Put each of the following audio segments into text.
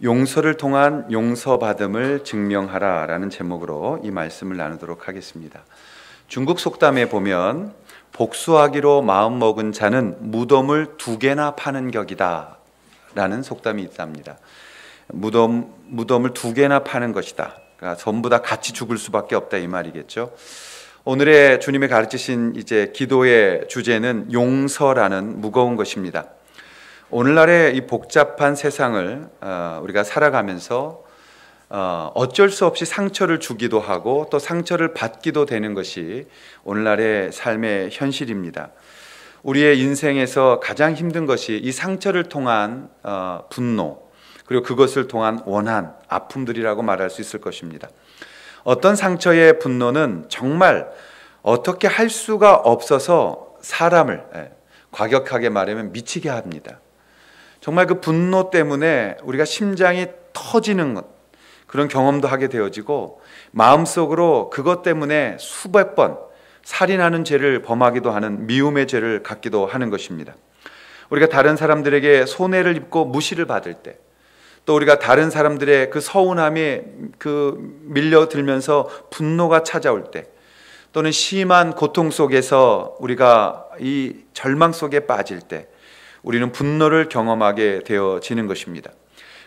용서를 통한 용서받음을 증명하라 라는 제목으로 이 말씀을 나누도록 하겠습니다. 중국 속담에 보면 복수하기로 마음먹은 자는 무덤을 2개나 파는 격이다 라는 속담이 있답니다. 무덤을 2개나 파는 것이다. 그러니까 전부 다 같이 죽을 수밖에 없다 이 말이겠죠. 오늘의 주님이 가르치신 기도의 주제는 용서라는 무거운 것입니다. 오늘날의 이 복잡한 세상을 우리가 살아가면서 어쩔 수 없이 상처를 주기도 하고 또 상처를 받기도 되는 것이 오늘날의 삶의 현실입니다. 우리의 인생에서 가장 힘든 것이 이 상처를 통한 분노, 그리고 그것을 통한 원한, 아픔들이라고 말할 수 있을 것입니다. 어떤 상처의 분노는 정말 어떻게 할 수가 없어서 사람을 과격하게 말하면 미치게 합니다. 정말 그 분노 때문에 우리가 심장이 터지는 그런 경험도 하게 되어지고 마음속으로 그것 때문에 수백 번 살인하는 죄를 범하기도 하는 미움의 죄를 갖기도 하는 것입니다. 우리가 다른 사람들에게 손해를 입고 무시를 받을 때, 또 우리가 다른 사람들의 그 서운함에 밀려들면서 분노가 찾아올 때, 또는 심한 고통 속에서 우리가 이 절망 속에 빠질 때 우리는 분노를 경험하게 되어지는 것입니다.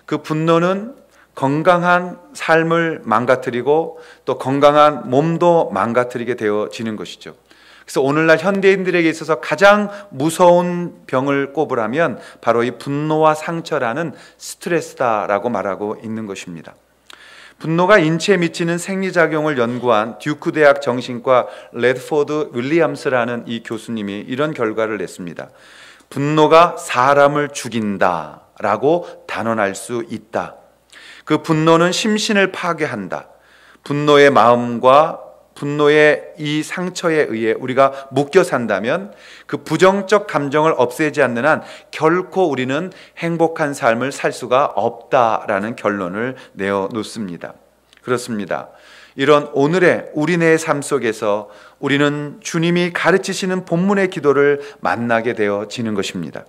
그 분노는 건강한 삶을 망가뜨리고 또 건강한 몸도 망가뜨리게 되어지는 것이죠. 그래서 오늘날 현대인들에게 있어서 가장 무서운 병을 꼽으라면 바로 이 분노와 상처라는 스트레스다라고 말하고 있는 것입니다. 분노가 인체에 미치는 생리작용을 연구한 듀크 대학 정신과 레드포드 윌리엄스라는 이 교수님이 이런 결과를 냈습니다. 분노가 사람을 죽인다라고 단언할 수 있다. 그 분노는 심신을 파괴한다. 분노의 마음과 분노의 이 상처에 의해 우리가 묶여 산다면 그 부정적 감정을 없애지 않는 한 결코 우리는 행복한 삶을 살 수가 없다라는 결론을 내어놓습니다. 그렇습니다. 이런 오늘의 우리네의 삶 속에서 우리는 주님이 가르치시는 본문의 기도를 만나게 되어지는 것입니다.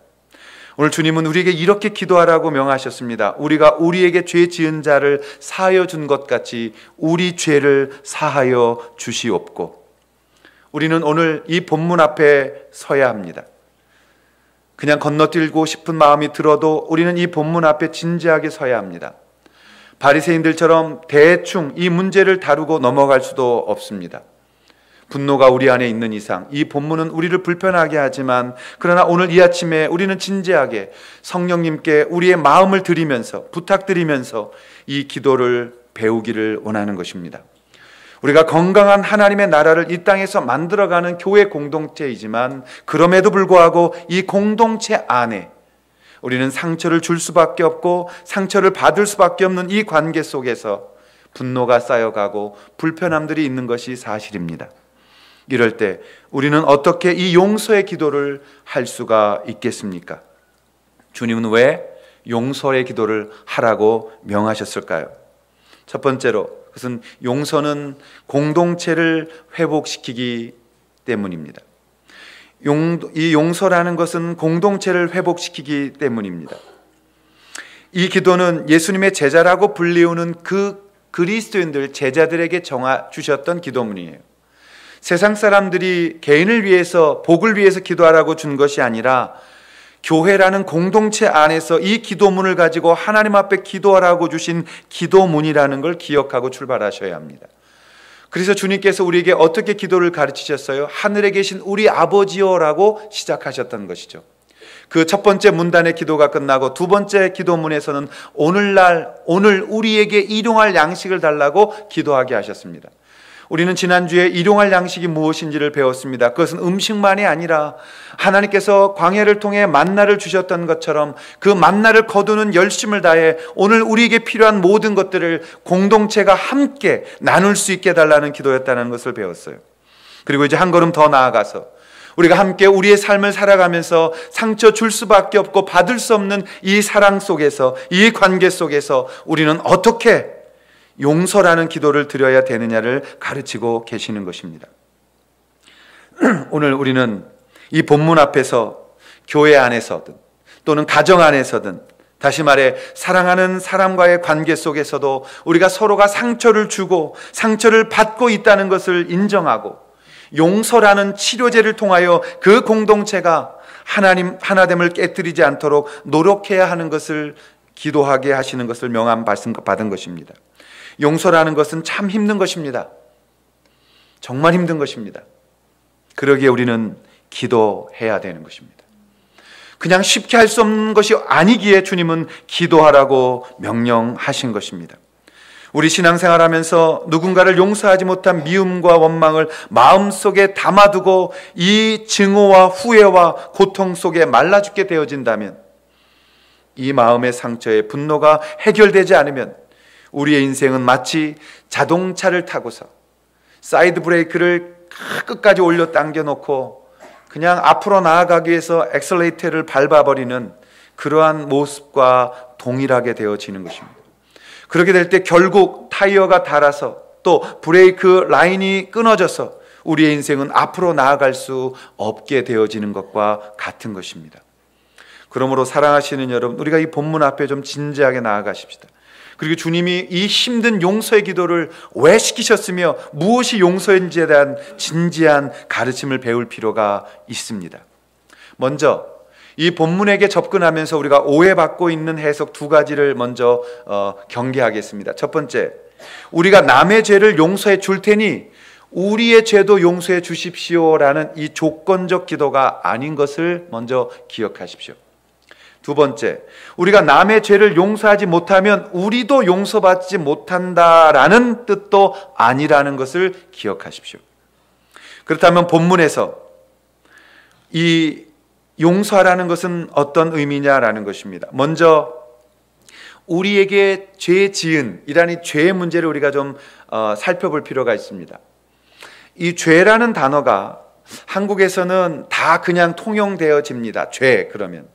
오늘 주님은 우리에게 이렇게 기도하라고 명하셨습니다. 우리가 우리에게 죄 지은 자를 사하여 준 것 같이 우리 죄를 사하여 주시옵고. 우리는 오늘 이 본문 앞에 서야 합니다. 그냥 건너뛰고 싶은 마음이 들어도 우리는 이 본문 앞에 진지하게 서야 합니다. 바리새인들처럼 대충 이 문제를 다루고 넘어갈 수도 없습니다. 분노가 우리 안에 있는 이상 이 본문은 우리를 불편하게 하지만 그러나 오늘 이 아침에 우리는 진지하게 성령님께 우리의 마음을 드리면서 부탁드리면서 이 기도를 배우기를 원하는 것입니다. 우리가 건강한 하나님의 나라를 이 땅에서 만들어가는 교회 공동체이지만 그럼에도 불구하고 이 공동체 안에 우리는 상처를 줄 수밖에 없고 상처를 받을 수밖에 없는 이 관계 속에서 분노가 쌓여가고 불편함들이 있는 것이 사실입니다. 이럴 때 우리는 어떻게 이 용서의 기도를 할 수가 있겠습니까? 주님은 왜 용서의 기도를 하라고 명하셨을까요? 첫 번째로 그것은 용서는 공동체를 회복시키기 때문입니다. 이 용서라는 것은 공동체를 회복시키기 때문입니다. 이 기도는 예수님의 제자라고 불리우는 그 그리스도인들 제자들에게 주셨던 기도문이에요. 세상 사람들이 개인을 위해서 복을 위해서 기도하라고 준 것이 아니라 교회라는 공동체 안에서 이 기도문을 가지고 하나님 앞에 기도하라고 주신 기도문이라는 걸 기억하고 출발하셔야 합니다. 그래서 주님께서 우리에게 어떻게 기도를 가르치셨어요? 하늘에 계신 우리 아버지여라고 시작하셨던 것이죠. 그 첫 번째 문단의 기도가 끝나고 두 번째 기도문에서는 오늘 우리에게 일용할 양식을 달라고 기도하게 하셨습니다. 우리는 지난주에 일용할 양식이 무엇인지를 배웠습니다. 그것은 음식만이 아니라 하나님께서 광야를 통해 만나를 주셨던 것처럼 그 만나를 거두는 열심을 다해 오늘 우리에게 필요한 모든 것들을 공동체가 함께 나눌 수 있게 해달라는 기도였다는 것을 배웠어요. 그리고 이제 한 걸음 더 나아가서 우리가 함께 우리의 삶을 살아가면서 상처 줄 수밖에 없고 받을 수 없는 이 사랑 속에서 이 관계 속에서 우리는 어떻게 용서라는 기도를 드려야 되느냐를 가르치고 계시는 것입니다. 오늘 우리는 이 본문 앞에서 교회 안에서든 또는 가정 안에서든 다시 말해 사랑하는 사람과의 관계 속에서도 우리가 서로가 상처를 주고 상처를 받고 있다는 것을 인정하고 용서라는 치료제를 통하여 그 공동체가 하나됨을 깨뜨리지 않도록 노력해야 하는 것을 기도하게 하시는 것을 명함 받은 것입니다. 용서라는 것은 참 힘든 것입니다. 정말 힘든 것입니다. 그러기에 우리는 기도해야 되는 것입니다. 그냥 쉽게 할 수 없는 것이 아니기에 주님은 기도하라고 명령하신 것입니다. 우리 신앙생활하면서 누군가를 용서하지 못한 미움과 원망을 마음속에 담아두고 이 증오와 후회와 고통 속에 말라 죽게 되어진다면, 이 마음의 상처의 분노가 해결되지 않으면 우리의 인생은 마치 자동차를 타고서 사이드 브레이크를 끝까지 올려 당겨놓고 그냥 앞으로 나아가기 위해서 엑셀레이터를 밟아버리는 그러한 모습과 동일하게 되어지는 것입니다. 그렇게 될 때 결국 타이어가 닳아서 또 브레이크 라인이 끊어져서 우리의 인생은 앞으로 나아갈 수 없게 되어지는 것과 같은 것입니다. 그러므로 사랑하시는 여러분, 우리가 이 본문 앞에 좀 진지하게 나아가십시다. 그리고 주님이 이 힘든 용서의 기도를 왜 시키셨으며 무엇이 용서인지에 대한 진지한 가르침을 배울 필요가 있습니다. 먼저 이 본문에게 접근하면서 우리가 오해받고 있는 해석 두 가지를 먼저 경계하겠습니다. 첫 번째, 우리가 남의 죄를 용서해 줄 테니 우리의 죄도 용서해 주십시오라는 이 조건적 기도가 아닌 것을 먼저 기억하십시오. 두 번째, 우리가 남의 죄를 용서하지 못하면 우리도 용서받지 못한다라는 뜻도 아니라는 것을 기억하십시오. 그렇다면 본문에서 이 용서라는 것은 어떤 의미냐라는 것입니다. 먼저 우리에게 죄 지은이라는 죄의 문제를 우리가 좀 살펴볼 필요가 있습니다. 이 죄라는 단어가 한국에서는 다 그냥 통용되어집니다. 죄 그러면.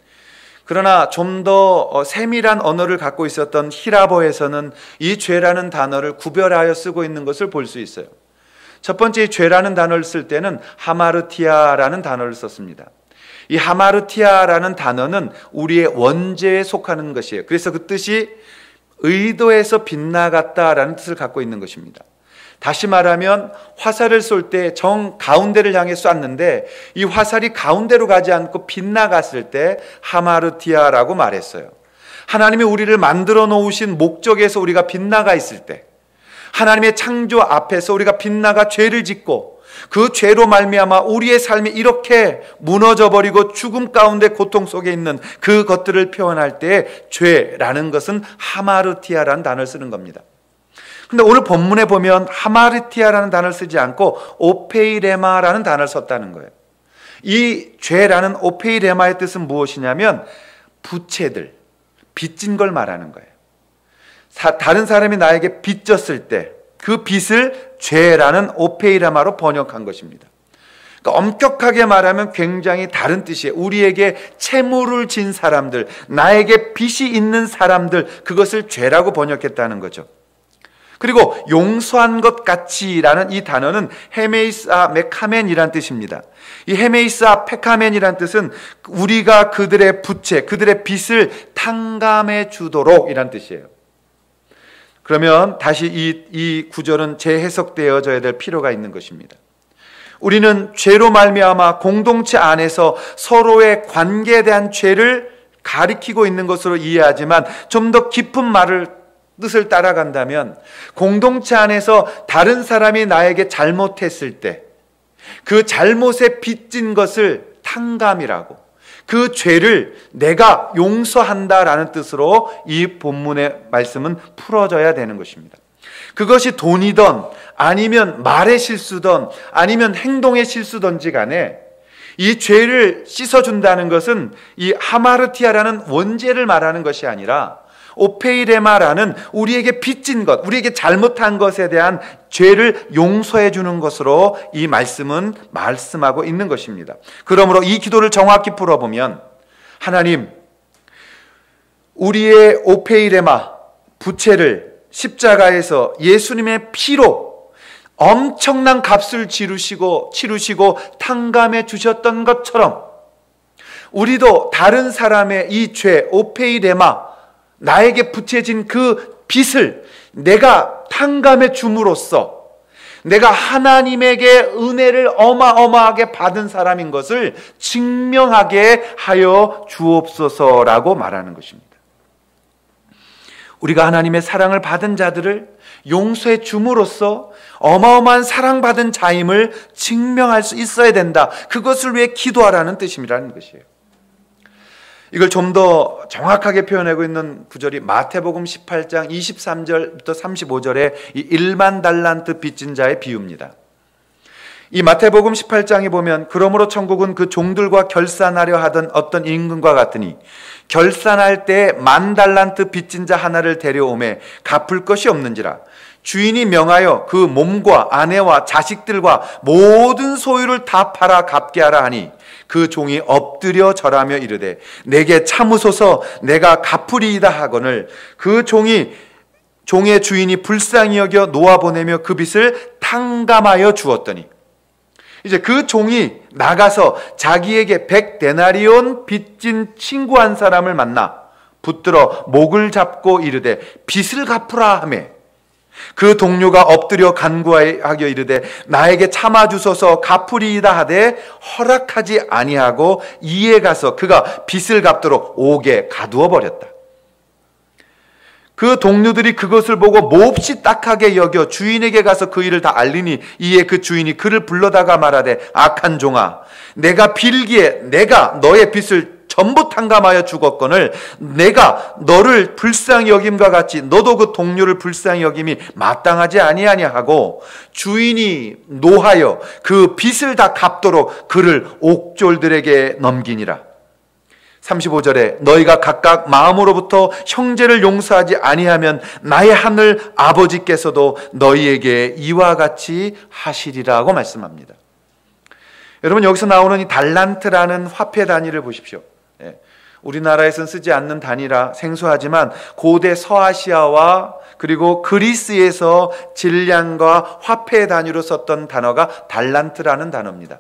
그러나 좀 더 세밀한 언어를 갖고 있었던 히라보에서는 이 죄라는 단어를 구별하여 쓰고 있는 것을 볼 수 있어요. 첫 번째, 이 죄라는 단어를 쓸 때는 하마르티아라는 단어를 썼습니다. 이 하마르티아라는 단어는 우리의 원죄에 속하는 것이에요. 그래서 그 뜻이 의도해서 빗나갔다라는 뜻을 갖고 있는 것입니다. 다시 말하면 화살을 쏠 때 정 가운데를 향해 쐈는데 이 화살이 가운데로 가지 않고 빗나갔을 때 하마르티아라고 말했어요. 하나님이 우리를 만들어 놓으신 목적에서 우리가 빗나가 있을 때, 하나님의 창조 앞에서 우리가 빗나가 죄를 짓고 그 죄로 말미암아 우리의 삶이 이렇게 무너져 버리고 죽음 가운데 고통 속에 있는 그것들을 표현할 때 죄라는 것은 하마르티아라는 단어를 쓰는 겁니다. 근데 오늘 본문에 보면 하마르티아라는 단어를 쓰지 않고 오페이레마라는 단어를 썼다는 거예요. 이 죄라는 오페이레마의 뜻은 무엇이냐면 부채들, 빚진 걸 말하는 거예요. 다른 사람이 나에게 빚졌을 때 그 빚을 죄라는 오페이레마로 번역한 것입니다. 그러니까 엄격하게 말하면 굉장히 다른 뜻이에요. 우리에게 채무를 진 사람들, 나에게 빚이 있는 사람들, 그것을 죄라고 번역했다는 거죠. 그리고 용서한 것 같이라는 이 단어는 헤메이스아 메카멘이란 뜻입니다. 이 헤메이스아 페카멘이란 뜻은 우리가 그들의 부채, 그들의 빚을 탕감해 주도록 이란 뜻이에요. 그러면 다시 이 구절은 재해석되어져야 될 필요가 있는 것입니다. 우리는 죄로 말미암아 공동체 안에서 서로의 관계에 대한 죄를 가리키고 있는 것으로 이해하지만 좀 더 깊은 뜻을 따라간다면 공동체 안에서 다른 사람이 나에게 잘못했을 때 그 잘못에 빚진 것을 탕감이라고, 그 죄를 내가 용서한다라는 뜻으로 이 본문의 말씀은 풀어져야 되는 것입니다. 그것이 돈이든 아니면 말의 실수든 아니면 행동의 실수든지 간에 이 죄를 씻어준다는 것은 이 하마르티아라는 원죄를 말하는 것이 아니라 오페이레마라는 우리에게 빚진 것, 우리에게 잘못한 것에 대한 죄를 용서해 주는 것으로 이 말씀은 말씀하고 있는 것입니다. 그러므로 이 기도를 정확히 풀어보면, 하나님, 우리의 오페이레마, 부채를 십자가에서 예수님의 피로 엄청난 값을 치르시고 탕감해 주셨던 것처럼 우리도 다른 사람의 이 죄, 오페이레마, 나에게 붙여진 그 빚을 내가 탕감해 줌으로써 내가 하나님에게 은혜를 어마어마하게 받은 사람인 것을 증명하게 하여 주옵소서라고 말하는 것입니다. 우리가 하나님의 사랑을 받은 자들을 용서해 줌으로써 어마어마한 사랑받은 자임을 증명할 수 있어야 된다. 그것을 위해 기도하라는 뜻이라는 것이에요. 이걸 좀 더 정확하게 표현하고 있는 구절이 마태복음 18장 23절부터 35절의 이 1만 달란트 빚진 자의 비유입니다. 이 마태복음 18장에 보면 그러므로 천국은 그 종들과 결산하려 하던 어떤 임금과 같으니 결산할 때 10,000달란트 빚진 자 하나를 데려오매 갚을 것이 없는지라 주인이 명하여 그 몸과 아내와 자식들과 모든 소유를 다 팔아 갚게 하라 하니 그 종이 엎드려 절하며 이르되 내게 참으소서 내가 갚으리이다 하거늘 그 종의 주인이 불쌍히 여겨 놓아보내며 그 빚을 탕감하여 주었더니 이제 그 종이 나가서 자기에게 100데나리온 빚진 친구 한 사람을 만나 붙들어 목을 잡고 이르되 빚을 갚으라 하매 그 동료가 엎드려 간구하여 이르되 나에게 참아주소서 갚으리이다 하되 허락하지 아니하고 이에 가서 그가 빚을 갚도록 옥에 가두어 버렸다. 그 동료들이 그것을 보고 몹시 딱하게 여겨 주인에게 가서 그 일을 다 알리니 이에 그 주인이 그를 불러다가 말하되 악한 종아 내가 빌기에 내가 너의 빚을 전부 탕감하여 주었거늘 내가 너를 불쌍히 여김과 같이 너도 그 동료를 불쌍히 여김이 마땅하지 아니하냐 하고 주인이 노하여 그 빚을 다 갚도록 그를 옥졸들에게 넘기니라. 35절에 너희가 각각 마음으로부터 형제를 용서하지 아니하면 나의 하늘 아버지께서도 너희에게 이와 같이 하시리라고 말씀합니다. 여러분 여기서 나오는 이 달란트라는 화폐 단위를 보십시오. 우리나라에서는 쓰지 않는 단위라 생소하지만 고대 서아시아와 그리고 그리스에서 질량과 화폐 단위로 썼던 단어가 달란트라는 단어입니다.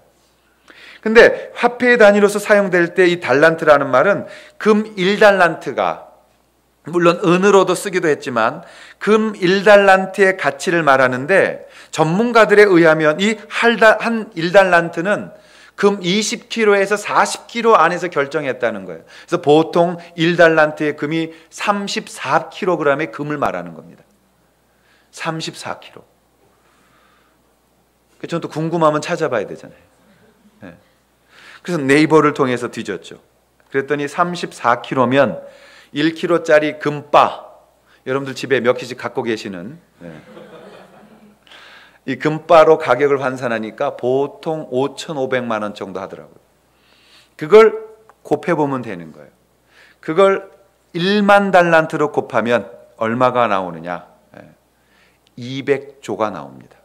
근데 화폐 단위로서 사용될 때 이 달란트라는 말은 금 1달란트가 물론 은으로도 쓰기도 했지만 금 1달란트의 가치를 말하는데 전문가들에 의하면 이 한 1달란트는 금 20kg에서 40kg 안에서 결정했다는 거예요. 그래서 보통 1달란트의 금이 34kg의 금을 말하는 겁니다. 34kg. 저는 또 궁금하면 찾아봐야 되잖아요. 네. 그래서 네이버를 통해서 뒤졌죠. 그랬더니 34kg면 1kg짜리 금바, 여러분들 집에 몇 개씩 갖고 계시는 이 금바로 가격을 환산하니까 보통 5,500만 원 정도 하더라고요. 그걸 곱해보면 되는 거예요. 그걸 1만 달란트로 곱하면 얼마가 나오느냐? 200조가 나옵니다.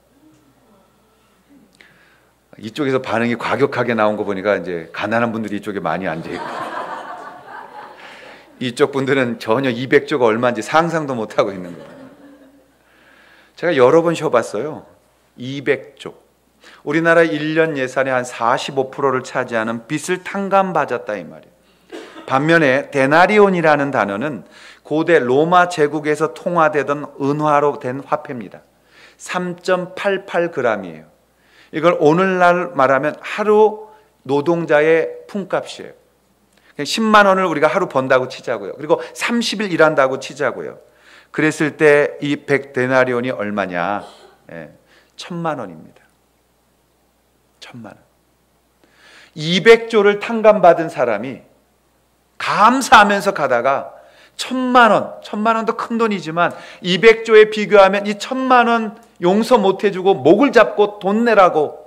이쪽에서 반응이 과격하게 나온 거 보니까 이제 가난한 분들이 이쪽에 많이 앉아있고 이쪽 분들은 전혀 200조가 얼마인지 상상도 못하고 있는 거예요. 제가 여러 번 쉬어봤어요. 200조. 우리나라 1년 예산의 한 45%를 차지하는 빚을 탕감받았다 이 말이에요. 반면에 데나리온이라는 단어는 고대 로마 제국에서 통화되던 은화로 된 화폐입니다. 3.88g이에요. 이걸 오늘날 말하면 하루 노동자의 품값이에요. 10만 원을 우리가 하루 번다고 치자고요. 그리고 30일 일한다고 치자고요. 그랬을 때 이 100데나리온이 얼마냐? 1,000만 원입니다. 1,000만 원. 200조를 탕감받은 사람이 감사하면서 가다가 1,000만 원, 1,000만 원도 큰 돈이지만 200조에 비교하면 이 1,000만 원 용서 못 해주고 목을 잡고 돈 내라고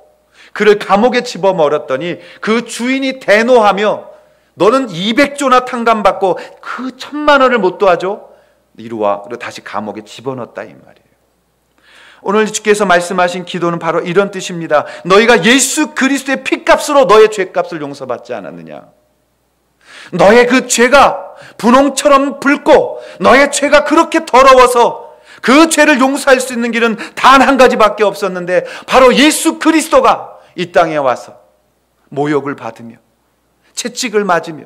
그를 감옥에 집어넣었더니 그 주인이 대노하며 너는 200조나 탕감받고 그 1,000만 원을 못 도와줘? 이리와. 그리고 다시 감옥에 집어넣었다 이 말이에요. 오늘 주께서 말씀하신 기도는 바로 이런 뜻입니다. 너희가 예수 그리스도의 피값으로 너의 죄값을 용서받지 않았느냐? 너의 그 죄가 분홍처럼 붉고 너의 죄가 그렇게 더러워서 그 죄를 용서할 수 있는 길은 단 한 가지밖에 없었는데 바로 예수 그리스도가 이 땅에 와서 모욕을 받으며 채찍을 맞으며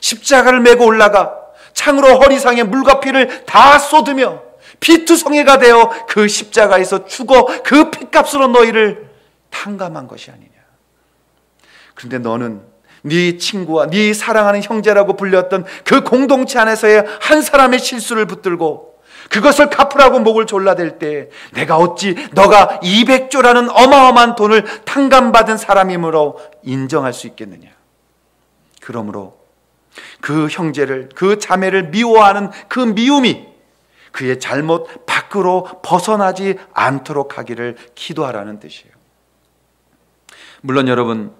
십자가를 메고 올라가 창으로 허리상에 물과 피를 다 쏟으며 피투성이가 되어 그 십자가에서 죽어 그 피값으로 너희를 탕감한 것이 아니냐. 그런데 너는 네 친구와 네 사랑하는 형제라고 불렸던 그 공동체 안에서의 한 사람의 실수를 붙들고 그것을 갚으라고 목을 졸라댈 때 내가 어찌 너가 200조라는 어마어마한 돈을 탕감받은 사람이므로 인정할 수 있겠느냐. 그러므로 그 형제를, 그 자매를 미워하는 그 미움이 그의 잘못 밖으로 벗어나지 않도록 하기를 기도하라는 뜻이에요. 물론 여러분,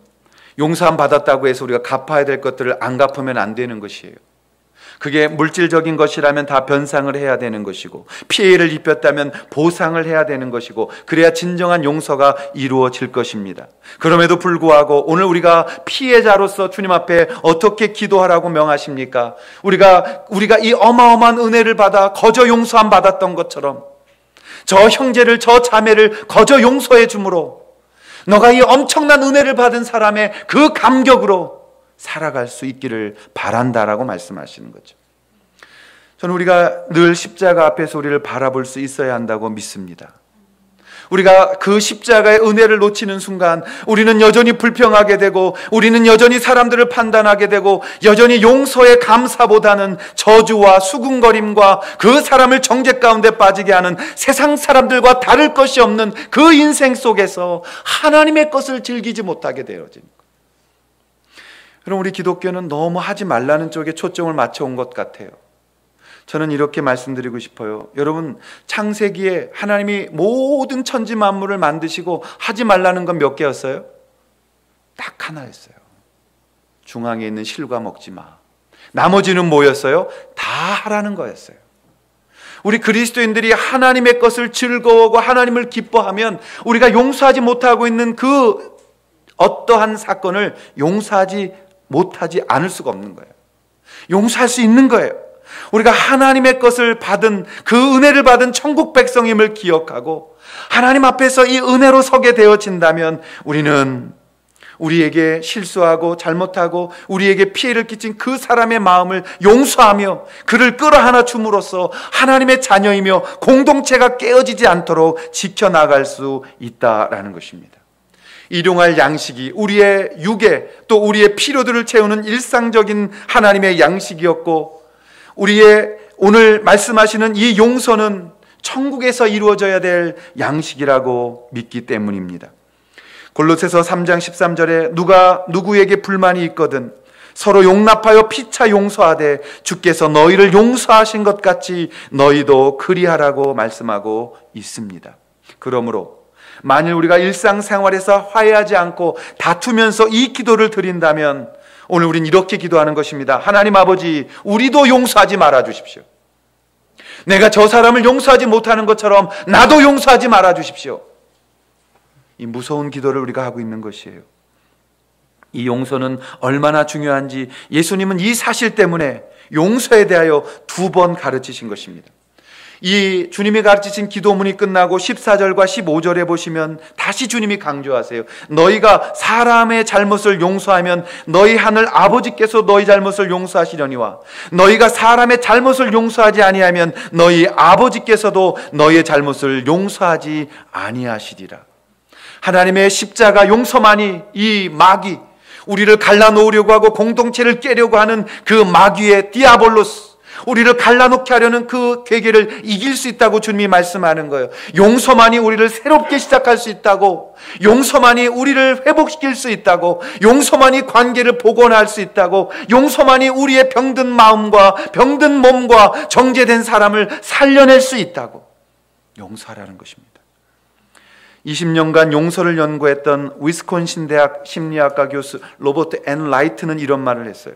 용서함 받았다고 해서 우리가 갚아야 될 것들을 안 갚으면 안 되는 것이에요. 그게 물질적인 것이라면 다 변상을 해야 되는 것이고, 피해를 입혔다면 보상을 해야 되는 것이고, 그래야 진정한 용서가 이루어질 것입니다. 그럼에도 불구하고 오늘 우리가 피해자로서 주님 앞에 어떻게 기도하라고 명하십니까? 우리가 이 어마어마한 은혜를 받아 거저 용서함 받았던 것처럼 저 형제를, 저 자매를 거저 용서해 주므로 너가 이 엄청난 은혜를 받은 사람의 그 감격으로 살아갈 수 있기를 바란다라고 말씀하시는 거죠. 저는 우리가 늘 십자가 앞에서 우리를 바라볼 수 있어야 한다고 믿습니다. 우리가 그 십자가의 은혜를 놓치는 순간 우리는 여전히 불평하게 되고, 우리는 여전히 사람들을 판단하게 되고, 여전히 용서의 감사보다는 저주와 수군거림과 그 사람을 정죄 가운데 빠지게 하는 세상 사람들과 다를 것이 없는 그 인생 속에서 하나님의 것을 즐기지 못하게 되어집니다. 그럼 우리 기독교는 너무 하지 말라는 쪽에 초점을 맞춰온 것 같아요. 저는 이렇게 말씀드리고 싶어요. 여러분, 창세기에 하나님이 모든 천지 만물을 만드시고 하지 말라는 건 몇 개였어요? 딱 하나였어요. 중앙에 있는 실과 먹지 마. 나머지는 뭐였어요? 다 하라는 거였어요. 우리 그리스도인들이 하나님의 것을 즐거워하고 하나님을 기뻐하면 우리가 용서하지 못하고 있는 그 어떠한 사건을 용서하지 못하지 않을 수가 없는 거예요. 용서할 수 있는 거예요. 우리가 하나님의 것을 받은, 그 은혜를 받은 천국 백성임을 기억하고 하나님 앞에서 이 은혜로 서게 되어진다면 우리는 우리에게 실수하고 잘못하고 우리에게 피해를 끼친 그 사람의 마음을 용서하며 그를 끌어안아 줌으로써 하나님의 자녀이며 공동체가 깨어지지 않도록 지켜나갈 수 있다라는 것입니다. 일용할 양식이 우리의 육에 또 우리의 필요들을 채우는 일상적인 하나님의 양식이었고, 우리의 오늘 말씀하시는 이 용서는 천국에서 이루어져야 될 양식이라고 믿기 때문입니다. 골로새서 3장 13절에 누가 누구에게 불만이 있거든 서로 용납하여 피차 용서하되 주께서 너희를 용서하신 것 같이 너희도 그리하라고 말씀하고 있습니다. 그러므로 만일 우리가 일상생활에서 화해하지 않고 다투면서 이 기도를 드린다면 오늘 우린 이렇게 기도하는 것입니다. 하나님 아버지, 우리도 용서하지 말아 주십시오. 내가 저 사람을 용서하지 못하는 것처럼 나도 용서하지 말아 주십시오. 이 무서운 기도를 우리가 하고 있는 것이에요. 이 용서는 얼마나 중요한지 예수님은 이 사실 때문에 용서에 대하여 2번 가르치신 것입니다. 이 주님이 가르치신 기도문이 끝나고 14절과 15절에 보시면 다시 주님이 강조하세요. 너희가 사람의 잘못을 용서하면 너희 하늘 아버지께서 너희 잘못을 용서하시려니와 너희가 사람의 잘못을 용서하지 아니하면 너희 아버지께서도 너희의 잘못을 용서하지 아니하시리라. 하나님의 십자가 용서만이 이 마귀, 우리를 갈라놓으려고 하고 공동체를 깨려고 하는 그 마귀의 디아볼로스, 우리를 갈라놓게 하려는 그 괴계를 이길 수 있다고 주님이 말씀하는 거예요. 용서만이 우리를 새롭게 시작할 수 있다고, 용서만이 우리를 회복시킬 수 있다고, 용서만이 관계를 복원할 수 있다고, 용서만이 우리의 병든 마음과 병든 몸과 정죄된 사람을 살려낼 수 있다고 용서하라는 것입니다. 20년간 용서를 연구했던 위스콘신 대학 심리학과 교수 로버트 앤 라이트는 이런 말을 했어요.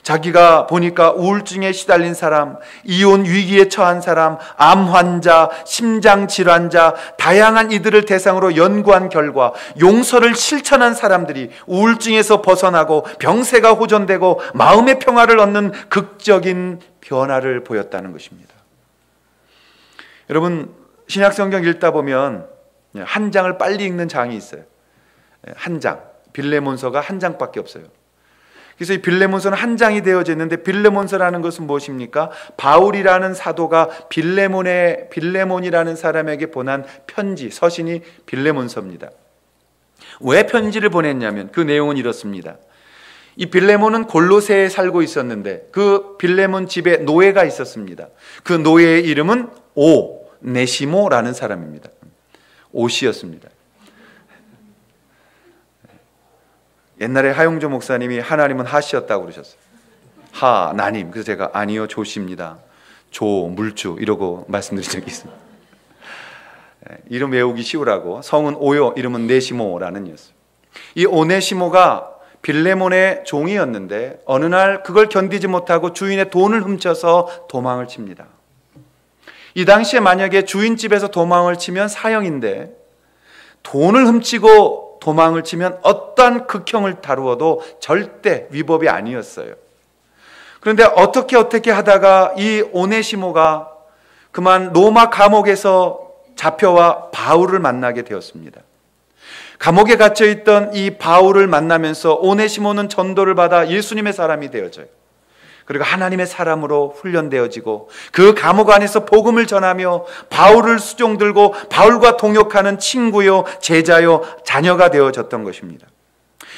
자기가 보니까 우울증에 시달린 사람, 이혼 위기에 처한 사람, 암 환자, 심장 질환자, 다양한 이들을 대상으로 연구한 결과 용서를 실천한 사람들이 우울증에서 벗어나고 병세가 호전되고 마음의 평화를 얻는 극적인 변화를 보였다는 것입니다. 여러분, 신약성경 읽다 보면 한 장을 빨리 읽는 장이 있어요. 한 장, 빌레몬서가 한 장밖에 없어요. 그래서 이 빌레몬서는 한 장이 되어졌는데, 빌레몬서라는 것은 무엇입니까? 바울이라는 사도가 빌레몬이라는 사람에게 보낸 편지, 서신이 빌레몬서입니다. 왜 편지를 보냈냐면 그 내용은 이렇습니다. 이 빌레몬은 골로새에 살고 있었는데 그 빌레몬 집에 노예가 있었습니다. 그 노예의 이름은 오네시모라는 사람입니다. 오씨였습니다. 옛날에 하용조 목사님이 하나님은 하씨였다고 그러셨어요. 하나님. 그래서 제가 아니요, 조씨입니다. 조, 물주 이러고 말씀드린 적이 있습니다. 이름 외우기 쉬우라고. 성은 오요, 이름은 네시모라는 이었어요. 이 오네시모가 빌레몬의 종이었는데 어느 날 그걸 견디지 못하고 주인의 돈을 훔쳐서 도망을 칩니다. 이 당시에 만약에 주인 집에서 도망을 치면 사형인데, 돈을 훔치고 도망을 치면 어떠한 극형을 다루어도 절대 위법이 아니었어요. 그런데 어떻게 하다가 이 오네시모가 그만 로마 감옥에서 잡혀와 바울을 만나게 되었습니다. 감옥에 갇혀있던 이 바울을 만나면서 오네시모는 전도를 받아 예수님의 사람이 되어져요. 그리고 하나님의 사람으로 훈련되어지고 그 감옥 안에서 복음을 전하며 바울을 수종들고 바울과 동역하는 친구요, 제자요, 자녀가 되어졌던 것입니다.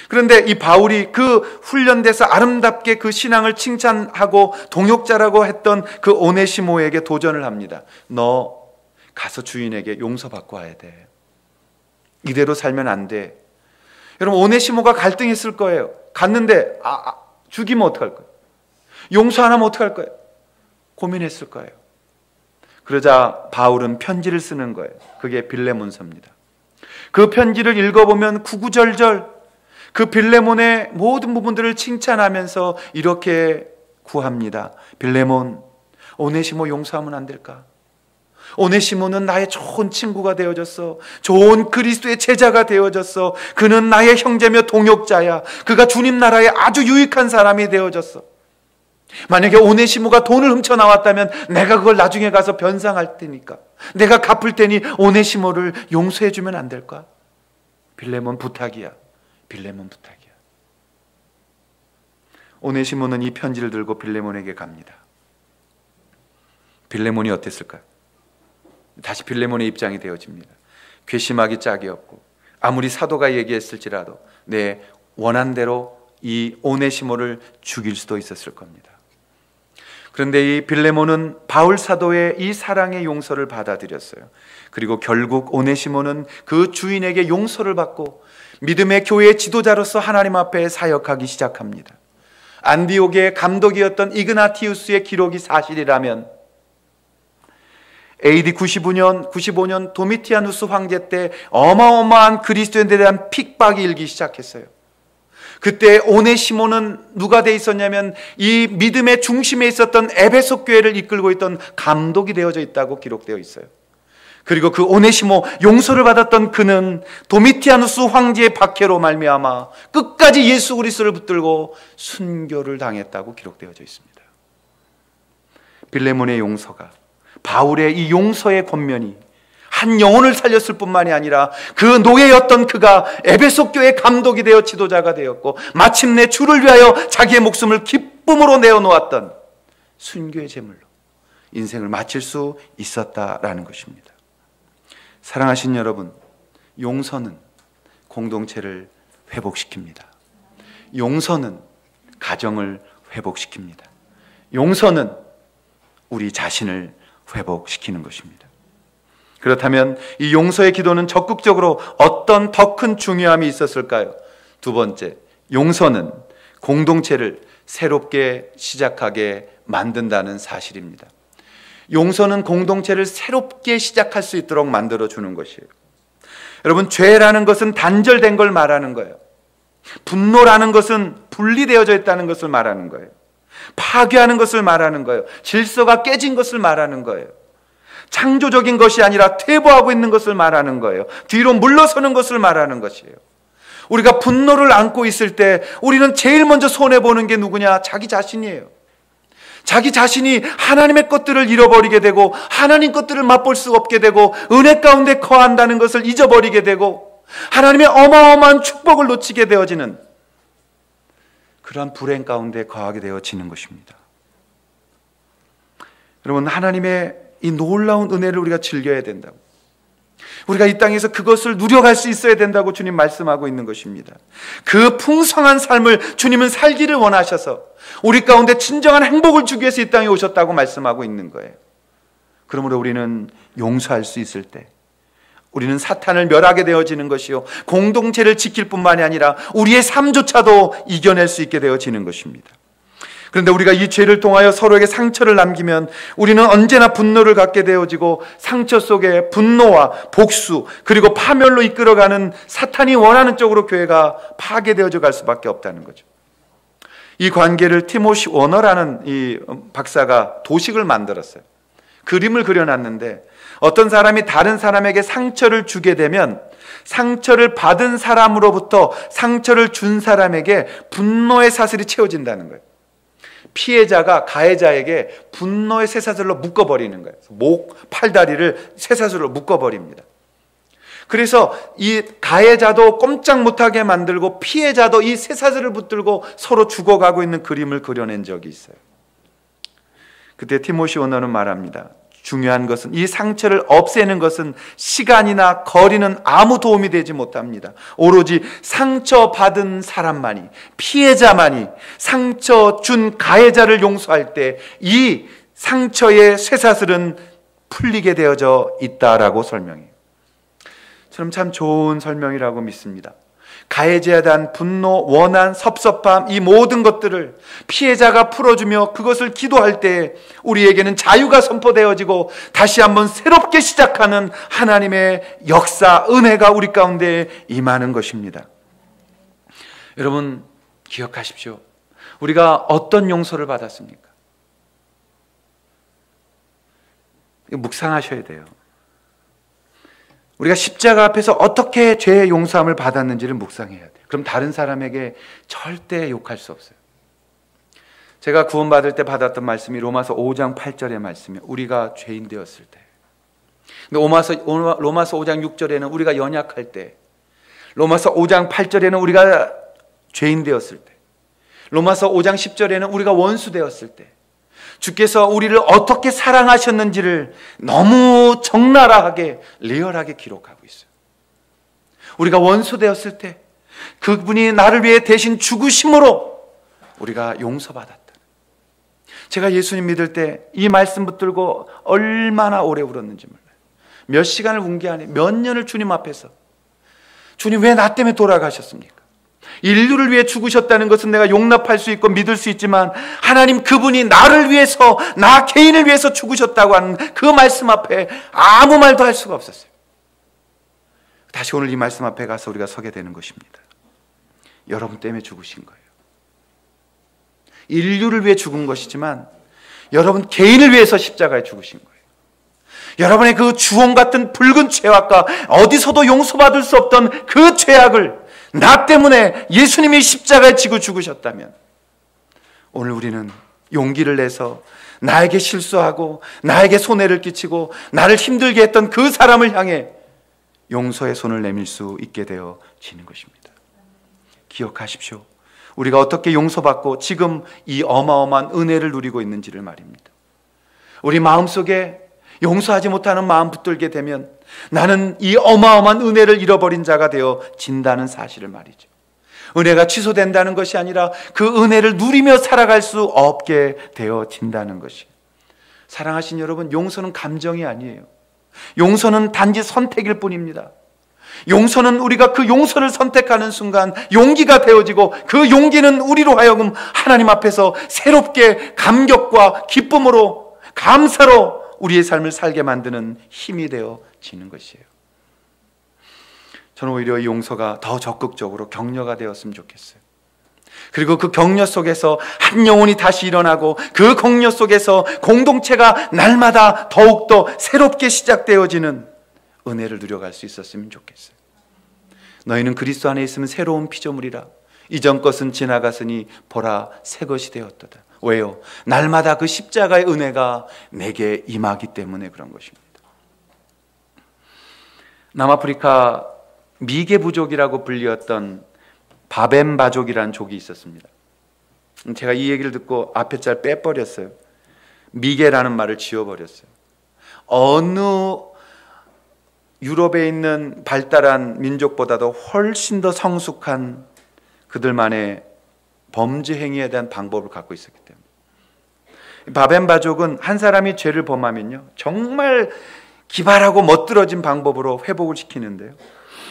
그런데 이 바울이 그 훈련돼서 아름답게 그 신앙을 칭찬하고 동역자라고 했던 그 오네시모에게 도전을 합니다. 너 가서 주인에게 용서받고 와야 돼. 이대로 살면 안 돼. 여러분, 오네시모가 갈등했을 거예요. 갔는데 죽이면 어떡할 거예요? 용서 안 하면 어떡할 거예요? 고민했을 거예요. 그러자 바울은 편지를 쓰는 거예요. 그게 빌레몬서입니다. 그 편지를 읽어보면 구구절절 그 빌레몬의 모든 부분들을 칭찬하면서 이렇게 구합니다. 빌레몬, 오네시모 용서하면 안 될까? 오네시모는 나의 좋은 친구가 되어졌어. 좋은 그리스도의 제자가 되어졌어. 그는 나의 형제며 동역자야. 그가 주님 나라에 아주 유익한 사람이 되어졌어. 만약에 오네시모가 돈을 훔쳐 나왔다면 내가 그걸 나중에 가서 변상할 테니까, 내가 갚을 테니 오네시모를 용서해 주면 안 될까? 빌레몬 부탁이야. 빌레몬 부탁이야. 오네시모는 이 편지를 들고 빌레몬에게 갑니다. 빌레몬이 어땠을까요? 다시 빌레몬의 입장이 되어집니다. 괘씸하기 짝이 없고 아무리 사도가 얘기했을지라도 내 원한 대로 이 오네시모를 죽일 수도 있었을 겁니다. 그런데 이 빌레몬은 바울 사도의 이 사랑의 용서를 받아들였어요. 그리고 결국 오네시모는 그 주인에게 용서를 받고 믿음의 교회의 지도자로서 하나님 앞에 사역하기 시작합니다. 안디옥의 감독이었던 이그나티우스의 기록이 사실이라면 AD 95년 도미티아누스 황제 때 어마어마한 그리스도인들에 대한 핍박이 일기 시작했어요. 그때 오네시모는 누가 돼 있었냐면 이 믿음의 중심에 있었던 에베소 교회를 이끌고 있던 감독이 되어져 있다고 기록되어 있어요. 그리고 그 오네시모 용서를 받았던 그는 도미티아누스 황제의 박해로 말미암아 끝까지 예수 그리스도를 붙들고 순교를 당했다고 기록되어져 있습니다. 빌레몬의 용서가, 바울의 이 용서의 권면이 한 영혼을 살렸을 뿐만이 아니라 그 노예였던 그가 에베소 교회 감독이 되어 지도자가 되었고 마침내 주를 위하여 자기의 목숨을 기쁨으로 내어놓았던 순교의 제물로 인생을 마칠 수 있었다라는 것입니다. 사랑하신 여러분, 용서는 공동체를 회복시킵니다. 용서는 가정을 회복시킵니다. 용서는 우리 자신을 회복시키는 것입니다. 그렇다면 이 용서의 기도는 적극적으로 어떤 더 큰 중요함이 있었을까요? 두 번째, 용서는 공동체를 새롭게 시작하게 만든다는 사실입니다. 용서는 공동체를 새롭게 시작할 수 있도록 만들어주는 것이에요. 여러분, 죄라는 것은 단절된 걸 말하는 거예요. 분노라는 것은 분리되어져 있다는 것을 말하는 거예요. 파괴하는 것을 말하는 거예요. 질서가 깨진 것을 말하는 거예요. 창조적인 것이 아니라 퇴보하고 있는 것을 말하는 거예요. 뒤로 물러서는 것을 말하는 것이에요. 우리가 분노를 안고 있을 때 우리는 제일 먼저 손해보는 게 누구냐? 자기 자신이에요. 자기 자신이 하나님의 것들을 잃어버리게 되고 하나님 것들을 맛볼 수 없게 되고 은혜 가운데 거한다는 것을 잊어버리게 되고 하나님의 어마어마한 축복을 놓치게 되어지는 그러한 불행 가운데 거하게 되어지는 것입니다. 여러분, 하나님의 이 놀라운 은혜를 우리가 즐겨야 된다고, 우리가 이 땅에서 그것을 누려갈 수 있어야 된다고 주님 말씀하고 있는 것입니다. 그 풍성한 삶을 주님은 살기를 원하셔서 우리 가운데 진정한 행복을 주기 위해서 이 땅에 오셨다고 말씀하고 있는 거예요. 그러므로 우리는 용서할 수 있을 때 우리는 사탄을 멸하게 되어지는 것이요, 공동체를 지킬 뿐만이 아니라 우리의 삶조차도 이겨낼 수 있게 되어지는 것입니다. 그런데 우리가 이 죄를 통하여 서로에게 상처를 남기면 우리는 언제나 분노를 갖게 되어지고, 상처 속에 분노와 복수 그리고 파멸로 이끌어가는 사탄이 원하는 쪽으로 교회가 파괴되어져 갈 수밖에 없다는 거죠. 이 관계를 티모시 워너라는 이 박사가 도식을 만들었어요. 그림을 그려놨는데, 어떤 사람이 다른 사람에게 상처를 주게 되면 상처를 받은 사람으로부터 상처를 준 사람에게 분노의 사슬이 채워진다는 거예요. 피해자가 가해자에게 분노의 쇠사슬로 묶어버리는 거예요. 목, 팔다리를 쇠사슬로 묶어버립니다. 그래서 이 가해자도 꼼짝 못하게 만들고 피해자도 이 쇠사슬을 붙들고 서로 죽어가고 있는 그림을 그려낸 적이 있어요. 그때 티모시 워너는 말합니다. 중요한 것은, 이 상처를 없애는 것은 시간이나 거리는 아무 도움이 되지 못합니다. 오로지 상처받은 사람만이, 피해자만이 상처 준 가해자를 용서할 때 이 상처의 쇠사슬은 풀리게 되어져 있다라고 설명해요. 저는 참 좋은 설명이라고 믿습니다. 가해자에 대한 분노, 원한, 섭섭함, 이 모든 것들을 피해자가 풀어주며 그것을 기도할 때 우리에게는 자유가 선포되어지고 다시 한번 새롭게 시작하는 하나님의 역사, 은혜가 우리 가운데 임하는 것입니다. 여러분, 기억하십시오. 우리가 어떤 용서를 받았습니까? 묵상하셔야 돼요. 우리가 십자가 앞에서 어떻게 죄의 용서함을 받았는지를 묵상해야 돼요. 그럼 다른 사람에게 절대 욕할 수 없어요. 제가 구원받을 때 받았던 말씀이 로마서 5장 8절의 말씀이에요. 우리가 죄인 되었을 때. 근데 로마서 5장 6절에는 우리가 연약할 때, 로마서 5장 8절에는 우리가 죄인 되었을 때, 로마서 5장 10절에는 우리가 원수 되었을 때, 주께서 우리를 어떻게 사랑하셨는지를 너무 적나라하게, 리얼하게 기록하고 있어요. 우리가 원수 되었을 때 그분이 나를 위해 대신 죽으심으로 우리가 용서받았다. 제가 예수님 믿을 때 이 말씀 붙들고 얼마나 오래 울었는지 몰라요. 몇 시간을 운 게 아니에요. 몇 년을 주님 앞에서, 주님 왜 나 때문에 돌아가셨습니까? 인류를 위해 죽으셨다는 것은 내가 용납할 수 있고 믿을 수 있지만, 하나님 그분이 나를 위해서, 나 개인을 위해서 죽으셨다고 하는 그 말씀 앞에 아무 말도 할 수가 없었어요. 다시 오늘 이 말씀 앞에 가서 우리가 서게 되는 것입니다. 여러분 때문에 죽으신 거예요. 인류를 위해 죽은 것이지만 여러분 개인을 위해서 십자가에 죽으신 거예요. 여러분의 그 주홍 같은 붉은 죄악과 어디서도 용서받을 수 없던 그 죄악을 나 때문에 예수님이 십자가에 지고 죽으셨다면, 오늘 우리는 용기를 내서 나에게 실수하고 나에게 손해를 끼치고 나를 힘들게 했던 그 사람을 향해 용서의 손을 내밀 수 있게 되어지는 것입니다. 기억하십시오. 우리가 어떻게 용서받고 지금 이 어마어마한 은혜를 누리고 있는지를 말입니다. 우리 마음속에 용서하지 못하는 마음 붙들게 되면 나는 이 어마어마한 은혜를 잃어버린 자가 되어진다는 사실을 말이죠. 은혜가 취소된다는 것이 아니라 그 은혜를 누리며 살아갈 수 없게 되어진다는 것이. 사랑하신 여러분, 용서는 감정이 아니에요. 용서는 단지 선택일 뿐입니다. 용서는 우리가 그 용서를 선택하는 순간 용기가 되어지고, 그 용기는 우리로 하여금 하나님 앞에서 새롭게 감격과 기쁨으로, 감사로 우리의 삶을 살게 만드는 힘이 되어지는 것이에요. 저는 오히려 이 용서가 더 적극적으로 격려가 되었으면 좋겠어요. 그리고 그 격려 속에서 한 영혼이 다시 일어나고, 그 격려 속에서 공동체가 날마다 더욱더 새롭게 시작되어지는 은혜를 누려갈 수 있었으면 좋겠어요. 너희는 그리스도 안에 있으면 새로운 피조물이라. 이전 것은 지나갔으니 보라 새 것이 되었도다. 왜요? 날마다 그 십자가의 은혜가 내게 임하기 때문에 그런 것입니다. 남아프리카 미개 부족이라고 불리었던 바벤바족이라는 족이 있었습니다. 제가 이 얘기를 듣고 앞에 잘 빼버렸어요. 미개라는 말을 지워버렸어요. 어느 유럽에 있는 발달한 민족보다도 훨씬 더 성숙한 그들만의 범죄 행위에 대한 방법을 갖고 있었기 때문에. 바벤바족은 한 사람이 죄를 범하면요, 정말 기발하고 멋들어진 방법으로 회복을 시키는데요.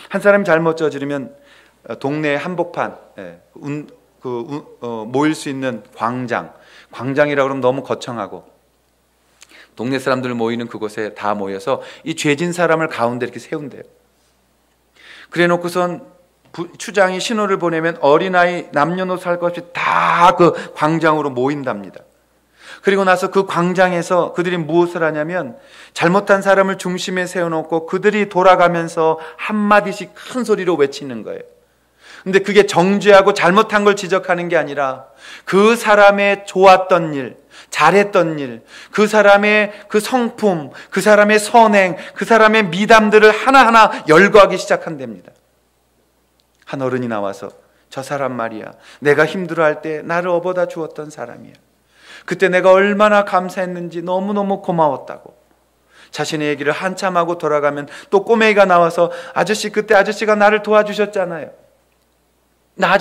한 사람이 잘못 저지르면 동네 한복판, 모일 수 있는 광장이라고 그러면 너무 거창하고, 동네 사람들 모이는 그곳에 다 모여서 이 죄진 사람을 가운데 이렇게 세운대요. 그래 놓고선 추장이 신호를 보내면 어린아이 남녀노소 할 것 없이 다 그 광장으로 모인답니다. 그리고 나서 그 광장에서 그들이 무엇을 하냐면 잘못한 사람을 중심에 세워놓고 그들이 돌아가면서 한마디씩 큰 소리로 외치는 거예요. 근데 그게 정죄하고 잘못한 걸 지적하는 게 아니라 그 사람의 좋았던 일, 잘했던 일, 그 사람의 그 성품, 그 사람의 선행, 그 사람의 미담들을 하나하나 열거하기 시작한답니다. 한 어른이 나와서 저 사람 말이야, 내가 힘들어할 때 나를 업어다 주었던 사람이야. 그때 내가 얼마나 감사했는지 너무너무 고마웠다고. 자신의 얘기를 한참 하고 돌아가면 또 꼬맹이가 나와서 아저씨, 그때 아저씨가 나를 도와주셨잖아요. 나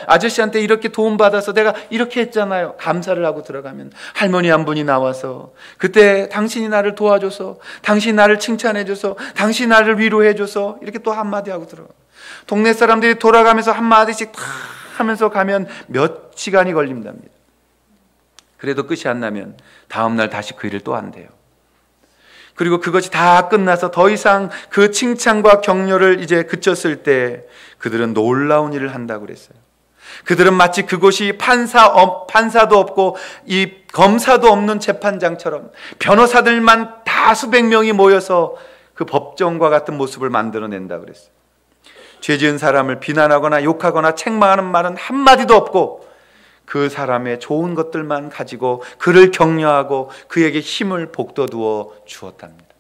아저씨한테 이렇게 도움받아서 내가 이렇게 했잖아요. 감사를 하고 들어가면 할머니 한 분이 나와서 그때 당신이 나를 도와줘서, 당신이 나를 칭찬해줘서, 당신이 나를 위로해줘서, 이렇게 또 한마디 하고 들어가. 동네 사람들이 돌아가면서 한마디씩 다 하면서 가면 몇 시간이 걸린답니다. 그래도 끝이 안 나면 다음날 다시 그 일을 또 한대요. 그리고 그것이 다 끝나서 더 이상 그 칭찬과 격려를 이제 그쳤을 때 그들은 놀라운 일을 한다고 그랬어요. 그들은 마치 그곳이 판사도 없고 이 검사도 없는 재판장처럼 변호사들만 다 수백 명이 모여서 그 법정과 같은 모습을 만들어낸다고 그랬어요. 죄 지은 사람을 비난하거나 욕하거나 책망하는 말은 한마디도 없고 그 사람의 좋은 것들만 가지고 그를 격려하고 그에게 힘을 북돋워 주었답니다.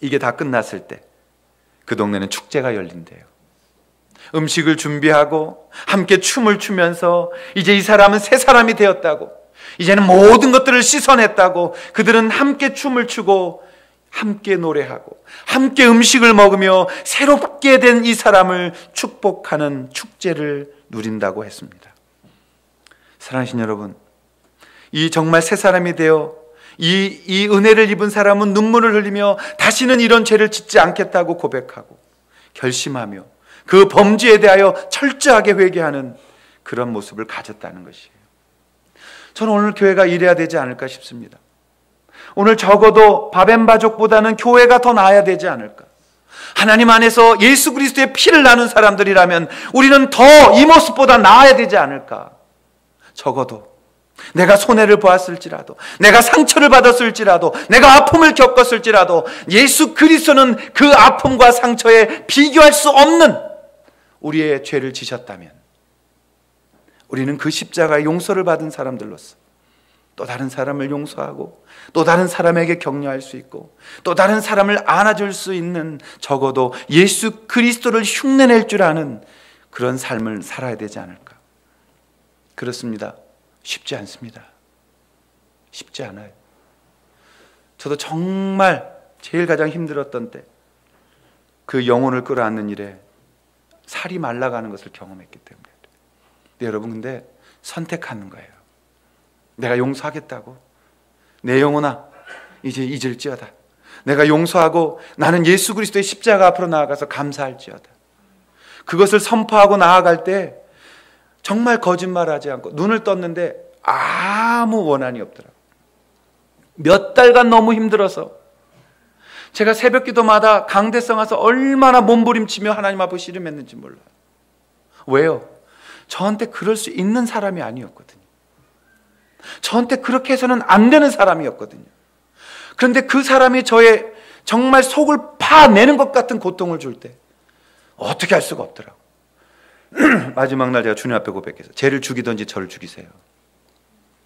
이게 다 끝났을 때 그 동네는 축제가 열린대요. 음식을 준비하고 함께 춤을 추면서 이제 이 사람은 새 사람이 되었다고, 이제는 모든 것들을 씻어냈다고 그들은 함께 춤을 추고 함께 노래하고 함께 음식을 먹으며 새롭게 된 이 사람을 축복하는 축제를 누린다고 했습니다. 사랑하신 여러분, 이 정말 새 사람이 되어 이 은혜를 입은 사람은 눈물을 흘리며 다시는 이런 죄를 짓지 않겠다고 고백하고 결심하며 그 범죄에 대하여 철저하게 회개하는 그런 모습을 가졌다는 것이에요. 저는 오늘 교회가 이래야 되지 않을까 싶습니다. 오늘 적어도 바벤바족보다는 교회가 더 나아야 되지 않을까. 하나님 안에서 예수 그리스도의 피를 나눈 사람들이라면 우리는 더 이 모습보다 나아야 되지 않을까. 적어도 내가 손해를 보았을지라도, 내가 상처를 받았을지라도, 내가 아픔을 겪었을지라도 예수 그리스도는 그 아픔과 상처에 비교할 수 없는 우리의 죄를 지셨다면 우리는 그 십자가의 용서를 받은 사람들로서 또 다른 사람을 용서하고 또 다른 사람에게 격려할 수 있고 또 다른 사람을 안아줄 수 있는, 적어도 예수 그리스도를 흉내낼 줄 아는 그런 삶을 살아야 되지 않을까. 그렇습니다. 쉽지 않습니다. 쉽지 않아요. 저도 정말 제일 가장 힘들었던 때 그 영혼을 끌어안는 일에 살이 말라가는 것을 경험했기 때문에. 근데 여러분, 근데 선택하는 거예요. 내가 용서하겠다고, 내 영혼아 이제 잊을지어다. 내가 용서하고 나는 예수 그리스도의 십자가 앞으로 나아가서 감사할지어다. 그것을 선포하고 나아갈 때 정말 거짓말하지 않고 눈을 떴는데 아무 원한이 없더라고요. 몇 달간 너무 힘들어서 제가 새벽 기도마다 강대성 와서 얼마나 몸부림치며 하나님 앞에 씨름했는지 몰라요. 왜요? 저한테 그럴 수 있는 사람이 아니었거든요. 저한테 그렇게 해서는 안 되는 사람이었거든요. 그런데 그 사람이 저의 정말 속을 파내는 것 같은 고통을 줄 때 어떻게 할 수가 없더라고요. 마지막 날 제가 주님 앞에 고백해서 쟤를 죽이든지 저를 죽이세요.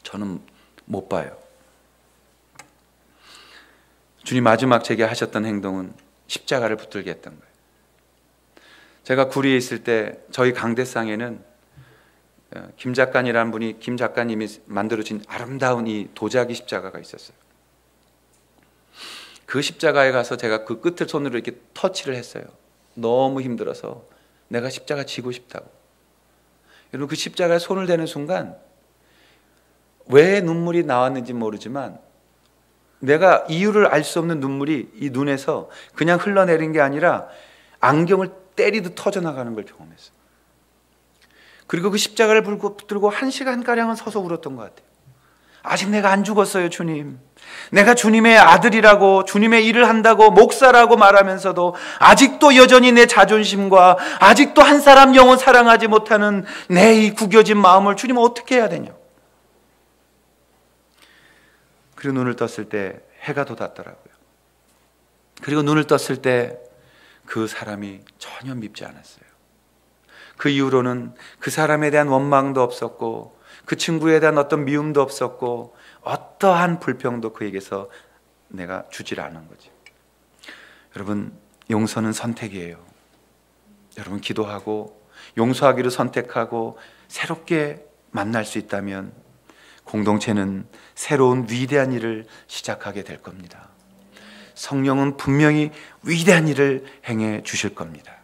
저는 못 봐요. 주님 마지막 제게 하셨던 행동은 십자가를 붙들게 했던 거예요. 제가 구리에 있을 때 저희 강대상에는 김 작가님이라는 분이, 김 작가님이 만들어진 아름다운 이 도자기 십자가가 있었어요. 그 십자가에 가서 제가 그 끝을 손으로 이렇게 터치를 했어요. 너무 힘들어서 내가 십자가 지고 싶다고. 여러분, 그 십자가에 손을 대는 순간 왜 눈물이 나왔는지 모르지만 내가 이유를 알 수 없는 눈물이 이 눈에서 그냥 흘러내린 게 아니라 안경을 때리듯 터져나가는 걸 경험했어요. 그리고 그 십자가를 들고 1시간가량은 서서 울었던 것 같아요. 아직 내가 안 죽었어요, 주님. 내가 주님의 아들이라고, 주님의 일을 한다고, 목사라고 말하면서도 아직도 여전히 내 자존심과 아직도 한 사람 영혼 사랑하지 못하는 내 이 구겨진 마음을 주님 어떻게 해야 되냐. 그리고 눈을 떴을 때 해가 돋았더라고요. 그리고 눈을 떴을 때 그 사람이 전혀 밉지 않았어요. 그 이후로는 그 사람에 대한 원망도 없었고, 그 친구에 대한 어떤 미움도 없었고, 어떠한 불평도 그에게서 내가 주질 않은 거지. 여러분, 용서는 선택이에요. 여러분, 기도하고 용서하기를 선택하고 새롭게 만날 수 있다면 공동체는 새로운 위대한 일을 시작하게 될 겁니다. 성령은 분명히 위대한 일을 행해 주실 겁니다.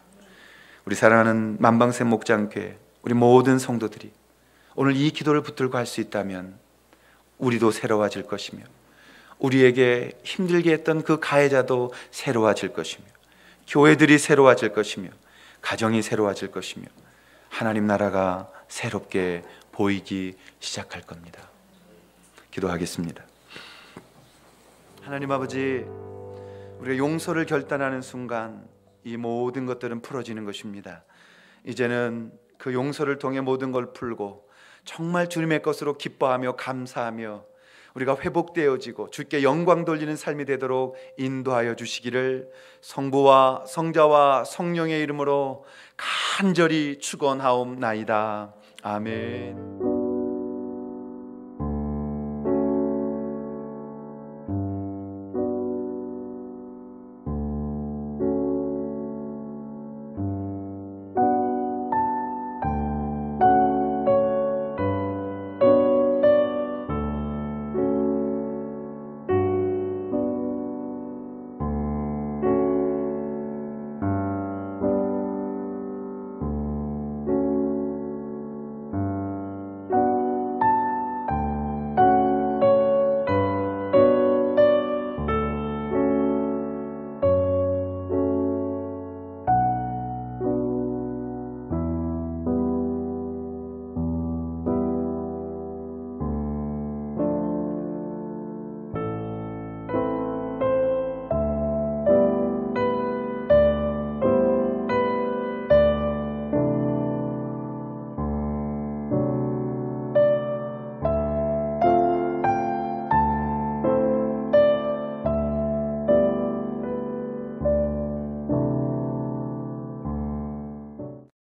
우리 사랑하는 만방샘 목장교회, 우리 모든 성도들이 오늘 이 기도를 붙들고 할 수 있다면 우리도 새로워질 것이며, 우리에게 힘들게 했던 그 가해자도 새로워질 것이며, 교회들이 새로워질 것이며, 가정이 새로워질 것이며, 하나님 나라가 새롭게 보이기 시작할 겁니다. 기도하겠습니다. 하나님 아버지, 우리가 용서를 결단하는 순간 이 모든 것들은 풀어지는 것입니다. 이제는 그 용서를 통해 모든 걸 풀고 정말 주님의 것으로 기뻐하며 감사하며 우리가 회복되어지고 주께 영광 돌리는 삶이 되도록 인도하여 주시기를 성부와 성자와 성령의 이름으로 간절히 축원하옵나이다. 아멘.